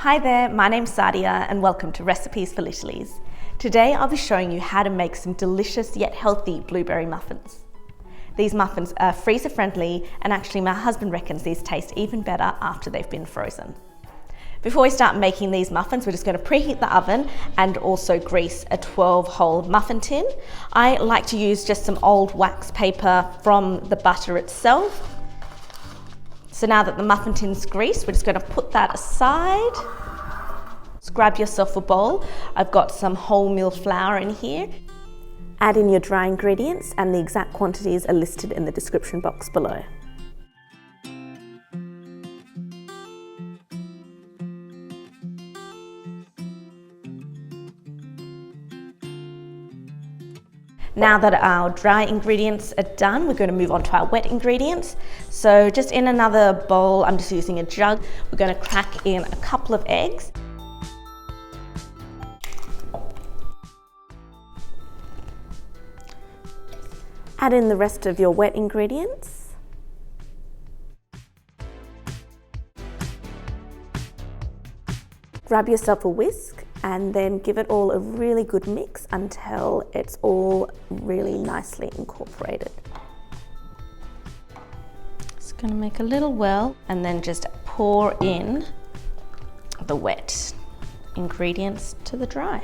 Hi there, my name's Sadia and welcome to Recipes for Littlies. Today I'll be showing you how to make some delicious yet healthy blueberry muffins. These muffins are freezer friendly and actually my husband reckons these taste even better after they've been frozen. Before we start making these muffins, we're just going to preheat the oven and also grease a 12-hole muffin tin. I like to use just some old wax paper from the butter itself. So now that the muffin tin's greased, we're just going to put that aside. Just grab yourself a bowl. I've got some wholemeal flour in here. Add in your dry ingredients and the exact quantities are listed in the description box below. Now that our dry ingredients are done, we're going to move on to our wet ingredients. So just in another bowl, I'm just using a jug, we're going to crack in a couple of eggs. Add in the rest of your wet ingredients. Grab yourself a whisk and then give it all a really good mix until it's all really nicely incorporated. Just going to make a little well and then just pour in the wet ingredients to the dry.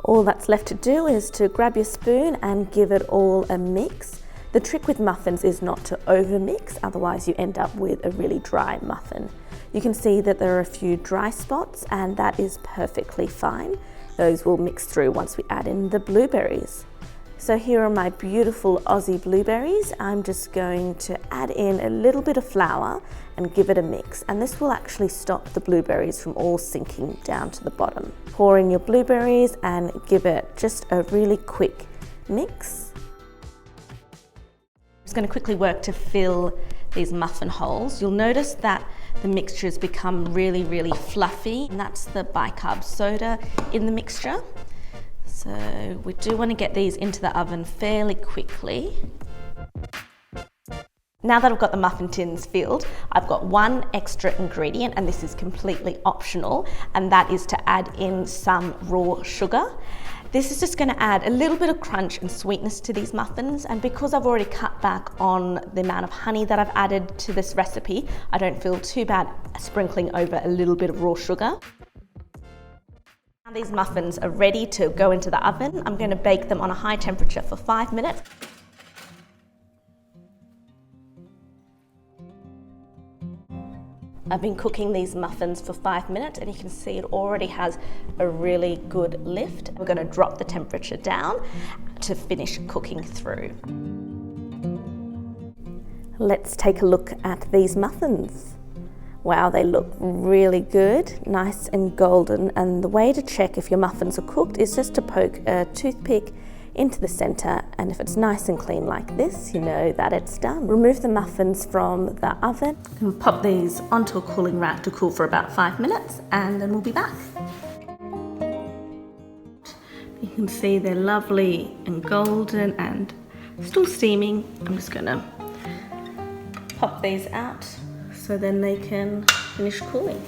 All that's left to do is to grab your spoon and give it all a mix. The trick with muffins is not to over mix, otherwise you end up with a really dry muffin. You can see that there are a few dry spots and that is perfectly fine. Those will mix through once we add in the blueberries. So here are my beautiful Aussie blueberries. I'm just going to add in a little bit of flour and give it a mix, and this will actually stop the blueberries from all sinking down to the bottom. Pour in your blueberries and give it just a really quick mix. I'm just going to quickly work to fill these muffin holes. You'll notice that the mixture has become really fluffy, and that's the bicarb soda in the mixture. So we do want to get these into the oven fairly quickly. Now that I've got the muffin tins filled, I've got one extra ingredient, and this is completely optional, and that is to add in some raw sugar. This is just going to add a little bit of crunch and sweetness to these muffins, and because I've already cut back on the amount of honey that I've added to this recipe, I don't feel too bad sprinkling over a little bit of raw sugar. Now these muffins are ready to go into the oven. I'm going to bake them on a high temperature for 5 minutes. I've been cooking these muffins for 5 minutes and you can see it already has a really good lift. We're going to drop the temperature down to finish cooking through. Let's take a look at these muffins. Wow, they look really good, nice and golden, and the way to check if your muffins are cooked is just to poke a toothpick into the center, and if it's nice and clean like this, you know that it's done. Remove the muffins from the oven and pop these onto a cooling rack to cool for about 5 minutes, and then we'll be back. You can see they're lovely and golden and still steaming. I'm just gonna pop these out so then they can finish cooling.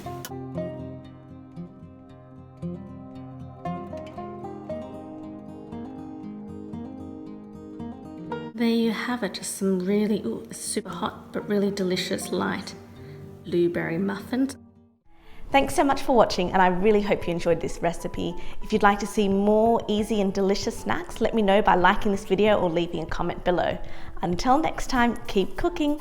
There you have it, just some really super hot but really delicious light blueberry muffins. Thanks so much for watching, and I really hope you enjoyed this recipe. If you'd like to see more easy and delicious snacks, let me know by liking this video or leaving a comment below. Until next time, keep cooking.